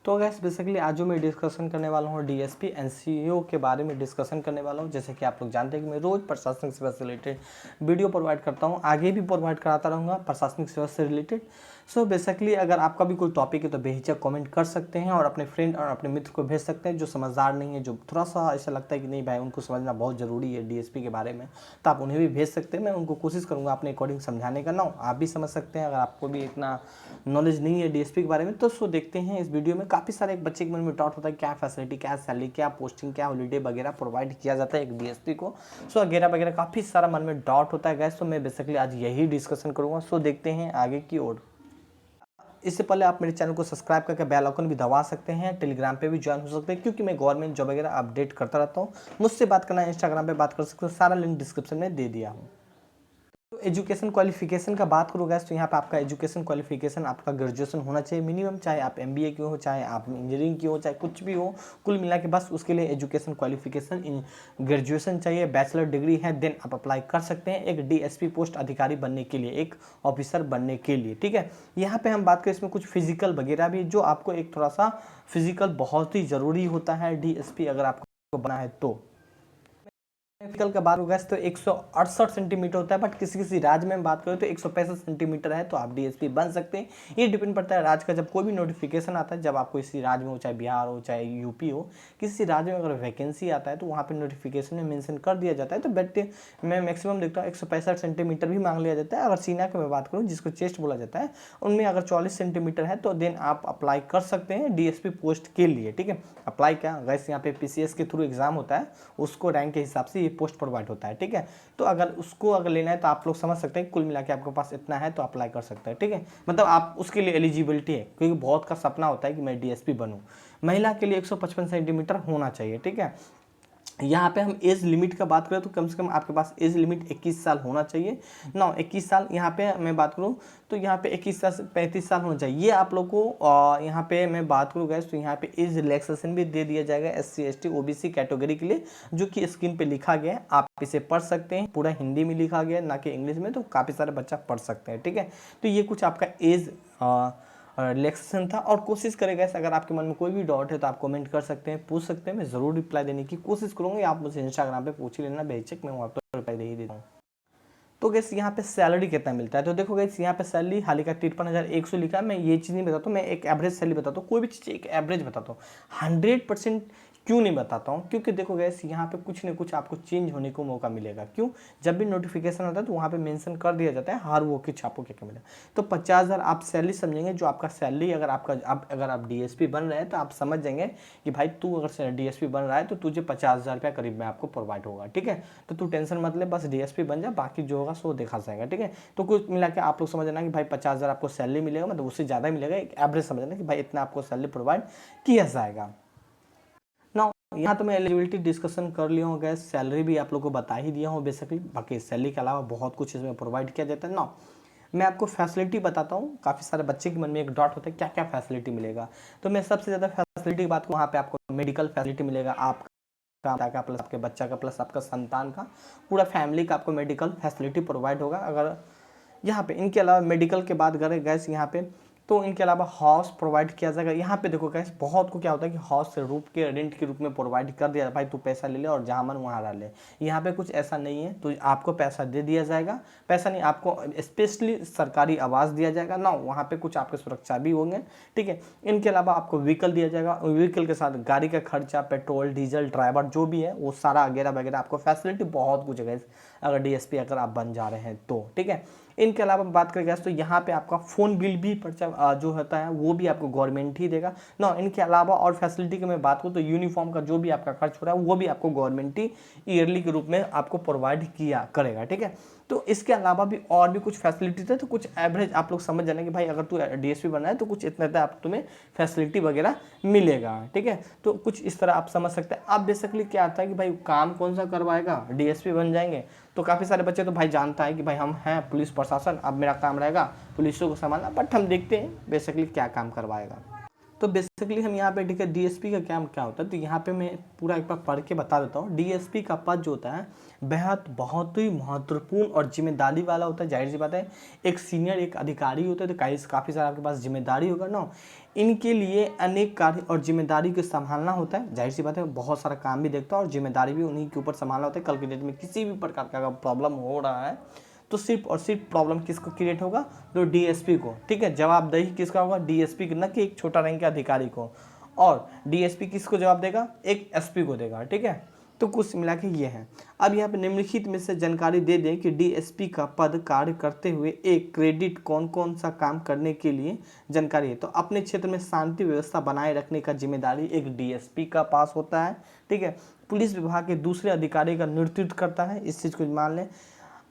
तो gas basically आज जो मैं डिस्कशन करने वाला हूँ डीएसपी एनसीओ के बारे में डिस्कशन करने वाला हूँ। जैसे कि आप लोग जानते हैं कि मैं रोज़ प्रशासनिक सेवा से रिलेटेड वीडियो प्रोवाइड करता हूँ, आगे भी प्रोवाइड कराता रहूँगा प्रशासनिक सेवा से रिलेटेड। सो बेसिकली अगर आपका भी कोई टॉपिक है तो बेहिचक कमेंट कर सकते हैं और अपने फ्रेंड और अपने मित्र को भेज सकते हैं जो समझदार नहीं है, जो थोड़ा सा ऐसा लगता है कि नहीं भाई उनको समझना बहुत ज़रूरी है डीएसपी के बारे में, तो आप उन्हें भी भेज सकते हैं। मैं उनको कोशिश करूँगा अपने अकॉर्डिंग समझाने का ना, आप भी समझ सकते हैं अगर आपको भी इतना नॉलेज नहीं है डीएसपी के बारे में। तो सो देखते हैं इस वीडियो में। काफ़ी सारे एक बच्चे के मन में डाउट होता है क्या फैसिलिटी, क्या सैलरी, क्या पोस्टिंग, क्या हॉलीडे वगैरह प्रोवाइड किया जाता है एक डीएसपी को। सो वगैरह वगैरह काफ़ी सारा मन में डाउट होता है गैस। तो मैं बेसिकली आज यही डिस्कशन करूँगा। सो देखते हैं आगे की ओर। इससे पहले आप मेरे चैनल को सब्सक्राइब करके बेल आइकन भी दबा सकते हैं, टेलीग्राम पे भी ज्वाइन हो सकते हैं क्योंकि मैं गवर्नमेंट जॉब वगैरह अपडेट करता रहता हूँ। मुझसे बात करना है इंस्टाग्राम पे बात कर सकते हो, सारा लिंक डिस्क्रिप्शन में दे दिया हूँ। तो एजुकेशन क्वालिफिकेशन का बात करूँ गैस तो यहाँ पे आपका एजुकेशन क्वालिफिकेशन आपका ग्रेजुएशन होना चाहिए मिनिमम, चाहे आप एमबीए की हो, चाहे आप इंजीनियरिंग की हो, चाहे कुछ भी हो, कुल मिला के बस उसके लिए एजुकेशन क्वालिफिकेशन इन ग्रेजुएशन चाहिए, बैचलर डिग्री है, देन आप अप्लाई कर सकते हैं एक डीएसपी पोस्ट अधिकारी बनने के लिए, एक ऑफिसर बनने के लिए। ठीक है, यहाँ पे हम बात करें इसमें कुछ फिजिकल वगैरह भी, जो आपको एक थोड़ा सा फिजिकल बहुत ही ज़रूरी होता है डीएसपी अगर आपको बना है तो। फिजिकल का बात होगा तो 168 सेंटीमीटर होता है, बट किसी किसी राज्य में बात करें तो 165 सेंटीमीटर है तो आप डीएसपी बन सकते हैं। ये डिपेंड पड़ता है राज्य का। जब कोई भी नोटिफिकेशन आता है, जब आपको इसी राज्य में हो, चाहे बिहार हो चाहे यूपी हो, किसी राज्य में अगर वैकेंसी आता है तो वहाँ पे नोटिफिकेशन में मेंशन कर दिया जाता है। तो बट मैं मैक्सिमम देखता हूँ 165 सेंटीमीटर भी मांग लिया जाता है। अगर सीना की मैं बात करूँ जिसको चेस्ट बोला जाता है, उनमें अगर 40 सेंटीमीटर है तो देन आप अप्लाई कर सकते हैं डीएसपी पोस्ट के लिए। ठीक है, अप्लाई क्या वैसे यहाँ पे पीसीएस के थ्रू एग्जाम होता है, उसको रैंक के हिसाब से पोस्ट प्रोवाइड होता है। ठीक है, तो अगर उसको अगर लेना है तो आप लोग समझ सकते हैं कुल मिला के आपके पास इतना है तो अप्लाई कर सकते हैं। ठीक है, मतलब आप उसके लिए एलिजिबिलिटी है, क्योंकि बहुत का सपना होता है कि मैं डीएसपी बनूं। महिला के लिए 155 सेंटीमीटर होना चाहिए। ठीक है, यहाँ पे हम एज लिमिट का बात करें तो कम से कम आपके पास एज लिमिट 21 साल होना चाहिए। 21 साल यहाँ पे मैं बात करूँ तो यहाँ पे 21 साल से 35 साल होना चाहिए। ये आप लोग को यहाँ पे मैं बात करूँ गैस तो यहाँ पे एज रिलैक्सेशन भी दे दिया जाएगा SC ST OBC कैटेगरी के लिए, जो कि स्क्रीन पे लिखा गया है। आप इसे पढ़ सकते हैं, पूरा हिंदी में लिखा गया है ना कि इंग्लिश में, तो काफ़ी सारे बच्चा पढ़ सकते हैं। ठीक है, तो ये कुछ आपका एज रिलैक्सेशन था। और कोशिश करेगा अगर आपके मन में कोई भी डाउट है तो आप कमेंट कर सकते हैं, पूछ सकते हैं, मैं ज़रूर रिप्लाई देने की कोशिश करूँगा। आप मुझे इंस्टाग्राम पे पूछ ही लेना बेहिचक, मैं वहाँ पर रिप्लाई दे ही देता हूँ। तो गैस यहाँ पे सैलरी कितना मिलता है तो देखो गैस यहाँ पे सैलरी हाल का 53,100 लिखा है। मैं ये चीज़ नहीं बताता हूँ, मैं एक एवरेज सैलरी बताता हूँ, कोई भी चीज़ एक एवरेज बताता हूँ। 100% क्यों नहीं बताता हूँ, क्योंकि देखो गैस यहाँ पे कुछ ना कुछ आपको चेंज होने को मौका मिलेगा। क्यों, जब भी नोटिफिकेशन आता है तो वहाँ पे मेंशन कर दिया जाता है हर वो कि आपको क्या क्या मिलेगा। तो 50,000 आप सैलरी समझेंगे, जो आपका सैलरी अगर अगर आप डीएसपी बन रहे हैं तो आप समझ जाएंगे कि भाई तू अगर डीएसपी बन रहा है तो तुझे 50,000 रुपया करीब में आपको प्रोवाइड होगा। ठीक है, तो तू टेंशन मत ले, बस डीएसपी बन जा, बाकी जो होगा सो देखा जाएगा। ठीक है, तो कुछ मिला के आप लोग समझना कि भाई 50,000 आपको सैलरी मिलेगा, मतलब उससे ज़्यादा मिलेगा। एक एवरेज समझना कि भाई इतना आपको सैलरी प्रोवाइड किया जाएगा। ना यहाँ तो मैं एलिजिबिलिटी डिस्कशन कर लिया हूँ गैस, सैलरी भी आप लोग को बता ही दिया हूँ बेसिकली। बाकी सैलरी के अलावा बहुत कुछ इसमें प्रोवाइड किया जाता है ना। मैं आपको फैसिलिटी बताता हूँ। काफ़ी सारे बच्चे के मन में एक डाउट होता है क्या क्या फैसिलिटी मिलेगा, तो मैं सबसे ज़्यादा फैसिलिटी की बात करूँ, वहाँ पे आपको मेडिकल फैसिलिटी मिलेगा, आपका प्लस आपके बच्चा का प्लस आपका संतान का, पूरा फैमिली का आपको मेडिकल फैसिलिटी प्रोवाइड होगा। अगर यहाँ पे इनके अलावा मेडिकल के बाद करें गैस यहाँ पे, तो इनके अलावा हाउस प्रोवाइड किया जाएगा। यहाँ पे देखो गैस बहुत को क्या होता है कि हाउस से रूप के रेंट के रूप में प्रोवाइड कर दिया, भाई तू पैसा ले ले और जहाँ मन वहाँ रह ले। यहाँ पे कुछ ऐसा नहीं है, तो आपको पैसा दे दिया जाएगा। पैसा नहीं, आपको स्पेशली सरकारी आवास दिया जाएगा ना, वहाँ पे कुछ आपके सुरक्षा भी होंगे। ठीक है, इनके अलावा आपको व्हीकल दिया जाएगा, व्हीकल के साथ गाड़ी का खर्चा, पेट्रोल डीजल ड्राइवर जो भी है वो सारा वगैरह वगैरह आपको फैसिलिटी बहुत कुछ है अगर डीएसपी अगर आप बन जा रहे हैं तो। ठीक है, इनके अलावा बात करें तो यहाँ पे आपका फ़ोन बिल भी पर्चा जो होता है वो भी आपको गवर्नमेंट ही देगा ना। इनके अलावा और फैसिलिटी की मैं बात करूँ तो यूनिफॉर्म का जो भी आपका खर्च हो रहा है वो भी आपको गवर्नमेंट ही ईयरली के रूप में आपको प्रोवाइड किया करेगा। ठीक है, तो इसके अलावा भी और भी कुछ फैसिलिटीज है, तो कुछ एवरेज आप लोग समझ जाना कि भाई अगर तू डीएसपी बनना है तो कुछ इतना इतना आप तुम्हें फैसिलिटी वगैरह मिलेगा। ठीक है, तो कुछ इस तरह आप समझ सकते हैं। अब बेसिकली क्या आता है कि भाई काम कौन सा करवाएगा, डीएसपी बन जाएंगे तो काफ़ी सारे बच्चे तो भाई जानता है कि भाई हम हैं पुलिस प्रशासन, अब मेरा काम रहेगा पुलिसों को संभालना, बट हम देखते हैं बेसिकली क्या काम करवाएगा। तो बेसिकली हम यहाँ पे ठीक है डीएसपी का काम क्या होता है, तो यहाँ पे मैं पूरा एक बार पढ़ के बता देता हूँ। डीएसपी का पद जो होता है बेहद बहुत ही महत्वपूर्ण और जिम्मेदारी वाला होता है। जाहिर सी बात है, एक सीनियर एक अधिकारी होता है तो काफ़ी सारा आपके पास जिम्मेदारी होगा ना। इनके लिए अनेक कार्य और जिम्मेदारी को संभालना होता है। जाहिर सी बात है, बहुत सारा काम भी देखता है और जिम्मेदारी भी उन्हीं के ऊपर संभालना होता है। कल की डेट में किसी भी प्रकार का प्रॉब्लम हो रहा है तो सिर्फ और सिर्फ प्रॉब्लम किसको क्रिएट होगा, तो डीएसपी को। ठीक है, जवाबदेही किसका होगा, डीएसपी की, न कि एक छोटा रैंक के अधिकारी को। और डीएसपी किसको जवाब देगा, एक एसपी को देगा। ठीक है, तो कुछ मिला के ये है। अब यहाँ पे निम्नलिखित में से जानकारी दे दें कि डीएसपी का पद कार्य करते हुए एक क्रेडिट कौन कौन सा काम करने के लिए जानकारी है। तो अपने क्षेत्र में शांति व्यवस्था बनाए रखने का जिम्मेदारी एक डीएसपी का पास होता है। ठीक है, पुलिस विभाग के दूसरे अधिकारी का नेतृत्व करता है, इस चीज़ को मान लें।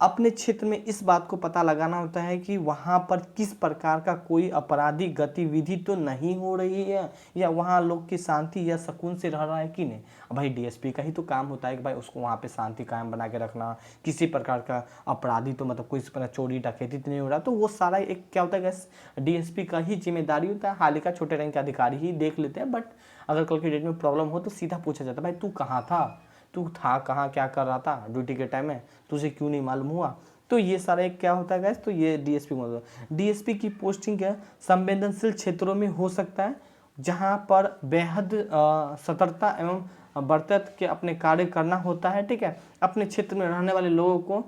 अपने क्षेत्र में इस बात को पता लगाना होता है कि वहाँ पर किस प्रकार का कोई आपराधिक गतिविधि तो नहीं हो रही है, या वहाँ लोग की शांति या सुकून से रह रहा है कि नहीं। भाई डीएसपी का ही तो काम होता है कि भाई उसको वहाँ पे शांति कायम बना के रखना, किसी प्रकार का अपराधी तो मतलब कोई चोरी डकैती तो नहीं हो रहा, तो वो सारा एक क्या होता है, डीएसपी का ही जिम्मेदारी होता है। हाल ही का छोटे रैंक के अधिकारी ही देख लेते हैं, बट अगर कल की डेट में प्रॉब्लम हो तो सीधा पूछा जाता है, भाई तू कहाँ था, तू था कहाँ, क्या कर रहा था ड्यूटी के टाइम में, तुझे क्यों नहीं मालूम हुआ। तो ये सारा एक क्या होता है गैस, तो ये डीएसपी मतलब डीएसपी की पोस्टिंग है संवेदनशील क्षेत्रों में हो सकता है, जहाँ पर बेहद सतर्कता एवं बर्तत के अपने कार्य करना होता है। ठीक है, अपने क्षेत्र में रहने वाले लोगों को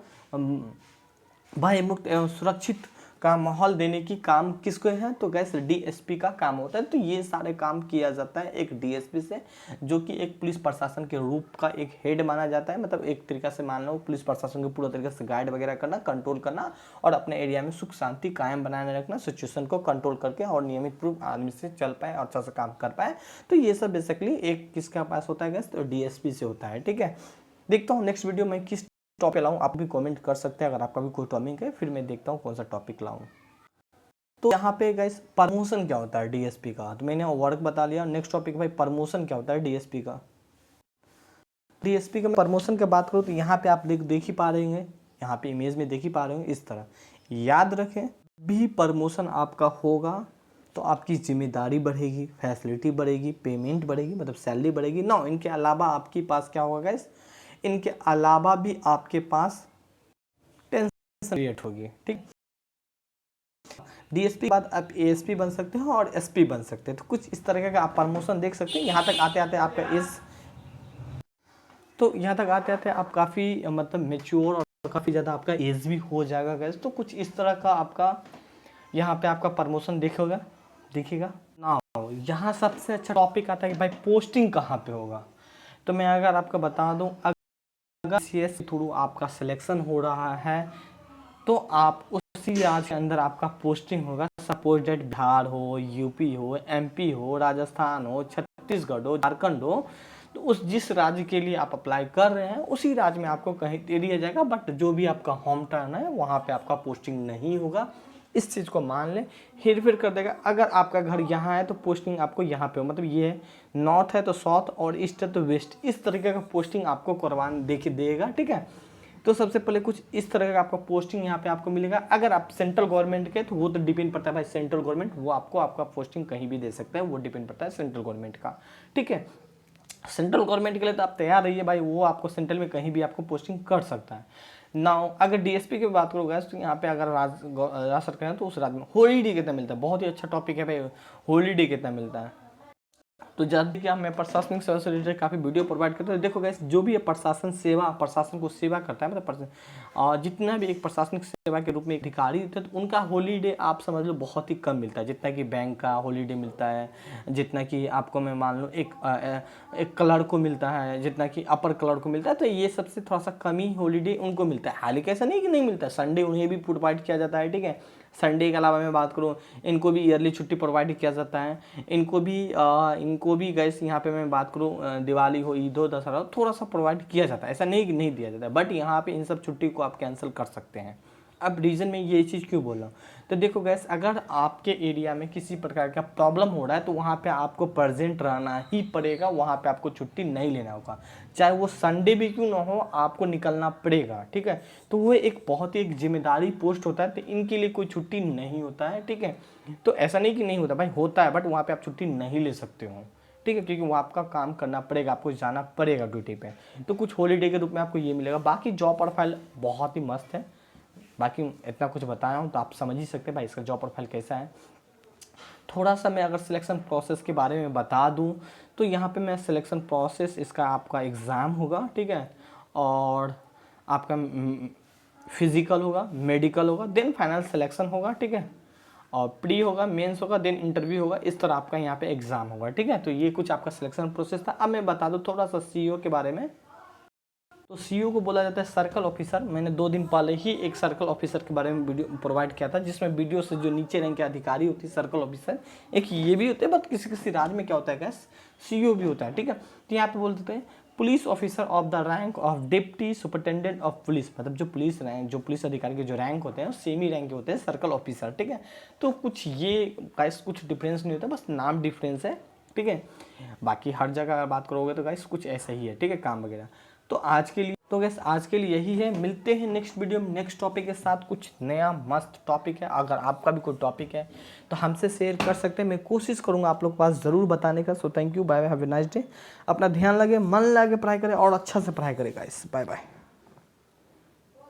भय मुक्त एवं सुरक्षित का माहौल देने की काम किसको है, तो गैस डीएसपी का काम होता है। तो ये सारे काम किया जाता है एक डीएसपी से, जो कि एक पुलिस प्रशासन के रूप का एक हेड माना जाता है। मतलब एक तरीका से मान लो पुलिस प्रशासन को पूरा तरीके से गाइड वगैरह करना, कंट्रोल करना और अपने एरिया में सुख शांति कायम बनाए रखना, सिचुएशन को कंट्रोल करके और नियमित रूप आदमी से चल पाए और अच्छा से काम कर पाए। तो ये सब बेसिकली एक किसका पास होता है गैस, तो डीएसपी से होता है। ठीक है, देखता हूँ नेक्स्ट वीडियो में किस टॉपिक लाऊं, आप भी कमेंट कर सकते हैं अगर आपका भी कोई टॉपिक है, फिर मैं देखता हूँ कौन सा टॉपिक लाऊं। तो यहाँ पे गाइस प्रमोशन क्या होता है डीएसपी का, तो मैंने वर्क बता लिया। नेक्स्ट टॉपिक भाई प्रमोशन क्या होता है डीएसपी का। डीएसपी का प्रमोशन की बात करूँ तो यहाँ पे आप देख ही पा रहे हैं, यहाँ पे इमेज में देख ही पा रहे हैं। इस तरह याद रखें, भी प्रमोशन आपका होगा तो आपकी जिम्मेदारी बढ़ेगी, फैसिलिटी बढ़ेगी, पेमेंट बढ़ेगी, मतलब सैलरी बढ़ेगी ना। इनके अलावा आपके पास क्या होगा गाइस, इनके अलावा भी आपके पास टेंशन क्रिएट होगी। ठीक, डीएसपी के बाद आप एएसपी बन सकते हो और एसपी बन सकते हैं। तो कुछ इस तरह का आप प्रमोशन देख सकते हैं। यहाँ तक आते आते आपका एज, तो यहाँ तक आते आते आप काफ़ी मतलब मेच्योर और काफ़ी ज़्यादा आपका एज भी हो जाएगा गैस। तो कुछ इस तरह का आपका यहाँ पे आपका प्रमोशन देखिएगा ना। यहाँ सबसे अच्छा टॉपिक आता है कि भाई पोस्टिंग कहाँ पे होगा। तो मैं अगर आपको बता दूँ, अगर सीएस के थ्रू आपका सिलेक्शन हो रहा है तो आप उसी राज्य के अंदर आपका पोस्टिंग होगा। सपोज डेट बिहार हो, यूपी हो, एमपी हो, राजस्थान हो, छत्तीसगढ़ हो, झारखंड हो, तो उस जिस राज्य के लिए आप अप्लाई कर रहे हैं उसी राज्य में आपको कहीं दे दिया जाएगा। बट जो भी आपका होम टाउन है वहाँ पे आपका पोस्टिंग नहीं होगा, इस चीज़ को मान लें। हेर फेर कर देगा। अगर आपका घर यहाँ है तो पोस्टिंग आपको यहाँ पे हो, मतलब ये है नॉर्थ है तो साउथ और ईस्ट है तो वेस्ट, इस तरीके का पोस्टिंग आपको करवाने देगा। ठीक है, तो सबसे पहले कुछ इस तरह का आपका पोस्टिंग यहाँ पे आपको मिलेगा। अगर आप सेंट्रल गवर्नमेंट के, तो वो तो डिपेंड पड़ता है भाई सेंट्रल गवर्नमेंट, वो आपको आपका पोस्टिंग कहीं भी दे सकता है, वो डिपेंड पड़ता है सेंट्रल गवर्नमेंट का। ठीक है, सेंट्रल गवर्नमेंट के लिए तो आप तैयार रहिए भाई, वो आपको सेंट्रल में कहीं भी आपको पोस्टिंग कर सकता है। नाउ अगर डीएसपी की बात करोगे तो यहाँ पे अगर राज्य सरकार है तो उस राज्य में हॉलीडे कितना मिलता है, बहुत ही अच्छा टॉपिक है भाई, हॉलीडे कितना मिलता है। तो जब भी क्या मैं प्रशासनिक सेवा से रिलेटेड काफ़ी वीडियो प्रोवाइड करता हूँ। देखो गैस, जो भी है प्रशासन सेवा, प्रशासन को सेवा करता है, मतलब जितना भी एक प्रशासनिक सेवा के रूप में अधिकारी थे तो उनका हॉलीडे आप समझ लो बहुत ही कम मिलता है। जितना कि बैंक का हॉलीडे मिलता है, जितना कि आपको मैं मान लो एक क्लर्क को मिलता है, जितना कि अपर क्लर्क को मिलता है, तो ये सबसे थोड़ा सा कम ही हॉलीडे उनको मिलता है। हालांकि ऐसा नहीं कि नहीं मिलता है, संडे उन्हें भी प्रोवाइड किया जाता है। ठीक है, संडे के अलावा मैं बात करूँ, इनको भी ईयरली छुट्टी प्रोवाइड किया जाता है। इनको भी गैस यहाँ पे मैं बात करूँ, दिवाली हो, ईद हो, दशहरा हो, थोड़ा सा प्रोवाइड किया जाता है, ऐसा नहीं कि नहीं दिया जाता है। बट यहाँ पे इन सब छुट्टी को आप कैंसिल कर सकते हैं। अब रीज़न में ये चीज़ क्यों बोल रहा हूँ, तो देखो गैस, अगर आपके एरिया में किसी प्रकार का प्रॉब्लम हो रहा है तो वहाँ पे आपको प्रेजेंट रहना ही पड़ेगा, वहाँ पे आपको छुट्टी नहीं लेना होगा, चाहे वो संडे भी क्यों ना हो, आपको निकलना पड़ेगा। ठीक है, तो वो एक बहुत ही एक जिम्मेदारी पोस्ट होता है, तो इनके लिए कोई छुट्टी नहीं होता है। ठीक है, तो ऐसा नहीं कि नहीं होता भाई, होता है, बट वहाँ पर आप छुट्टी नहीं ले सकते हो। ठीक है, क्योंकि वो आपका काम करना पड़ेगा, आपको जाना पड़ेगा ड्यूटी पे। तो कुछ हॉलीडे के रूप में आपको ये मिलेगा। बाकी जॉब प्रोफाइल बहुत ही मस्त है, बाकी इतना कुछ बताया हूँ तो आप समझ ही सकते हैं भाई इसका जॉब प्रोफाइल कैसा है। थोड़ा सा मैं अगर सिलेक्शन प्रोसेस के बारे में बता दूं तो यहाँ पे मैं सिलेक्शन प्रोसेस, इसका आपका एग्ज़ाम होगा, ठीक है, और आपका फिजिकल होगा, मेडिकल होगा, देन फाइनल सिलेक्शन होगा, ठीक है, और प्री होगा, मेंस होगा, देन इंटरव्यू होगा। इस तरह आपका यहाँ पे एग्ज़ाम होगा, ठीक है। तो ये कुछ आपका सिलेक्शन प्रोसेस था। अब मैं बता दूँ थोड़ा सा सीईओ के बारे में। तो सीईओ को बोला जाता है सर्कल ऑफिसर। मैंने 2 दिन पहले ही एक सर्कल ऑफिसर के बारे में वीडियो प्रोवाइड किया था, जिसमें वीडियो से जो नीचे रैंक के अधिकारी होती है सर्कल ऑफिसर, एक ये भी होते हैं, बट किसी किसी राज्य में क्या होता है गैस, सीईओ भी होता है, ठीक है। तो यहाँ पे बोल देते हैं police officer of the rank of deputy superintendent of police, मतलब जो पुलिस रैंक, जो पुलिस अधिकारी के जो रैंक होते हैं सेम ही रैंक के होते हैं सर्कल ऑफिसर, ठीक है। तो कुछ ये गाइस कुछ डिफरेंस नहीं होता, बस नाम डिफरेंस है, ठीक है। बाकी हर जगह अगर बात करोगे तो गाइस कुछ ऐसा ही है, ठीक है, काम वगैरह। तो आज के लिए यही है। मिलते हैं नेक्स्ट वीडियो में नेक्स्ट टॉपिक के साथ, कुछ नया मस्त टॉपिक है। अगर आपका भी कोई टॉपिक है तो हमसे शेयर कर सकते हैं, मैं कोशिश करूंगा आप लोग के पास ज़रूर बताने का। So thank you, bye bye, have a nice day. अपना ध्यान लगे, मन लगे पढ़ाई करें और अच्छा से पढ़ाई करें गाइस। Bye bye.